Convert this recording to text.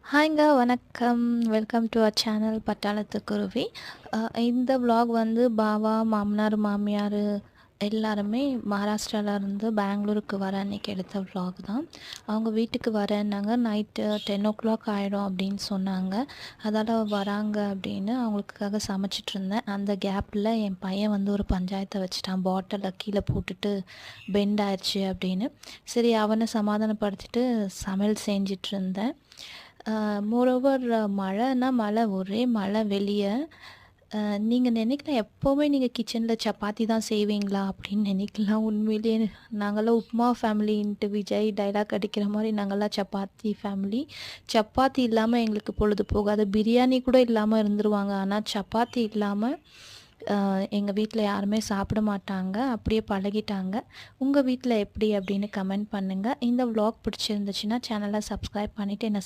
ஹாய்ங்க வணக்கம். Welcome to our channel பட்டாளத்து குருவி. இந்த விலாக் வந்து பாவா, மாமனார், மாமியார் எல்லாருமே மகாராஷ்டிராவிலேருந்து பெங்களூருக்கு வர அன்றைக்கி எடுத்த விலாக் தான். அவங்க வீட்டுக்கு வரேன்னாங்க. நைட்டு 10:00 ஆகிடும் அப்படின்னு சொன்னாங்க. அதால் வராங்க அப்படின்னு அவங்களுக்காக சமைச்சிட்ருந்தேன். அந்த கேப்பில் என் பையன் வந்து ஒரு பஞ்சாயத்தை வச்சுட்டான். பாட்டிலை கீழே போட்டுட்டு பெண்ட் ஆயிடுச்சு அப்படின்னு. சரி அவனை சமாதானப்படுத்திட்டு சமையல் செஞ்சிட்ருந்தேன். மோரோவர் மழைன்னா மழை, ஒரே மழை வெளியே. நீங்கள் நினைக்கலாம் எப்போவுமே நீங்கள் கிச்சனில் சப்பாத்தி தான் செய்வீங்களா அப்படின்னு நினைக்கலாம். உண்மையிலேயே நாங்கள்லாம் உப்புமா ஃபேமிலின்ட்டு விஜய் டைலாக் அடிக்கிற மாதிரி நாங்கள்லாம் சப்பாத்தி ஃபேமிலி. சப்பாத்தி இல்லாமல் எங்களுக்கு பொழுது போகாது. பிரியாணி கூட இல்லாமல் இருந்துருவாங்க. ஆனால் சப்பாத்தி இல்லாமல் எங்கள் வீட்டில் யாருமே சாப்பிட மாட்டாங்க. அப்படியே பழகிட்டாங்க. உங்கள் வீட்டில் எப்படி அப்படின்னு கமெண்ட் பண்ணுங்கள். இந்த விலாக் பிடிச்சிருந்துச்சுன்னா சேனலை சப்ஸ்கிரைப் பண்ணிவிட்டு என்னை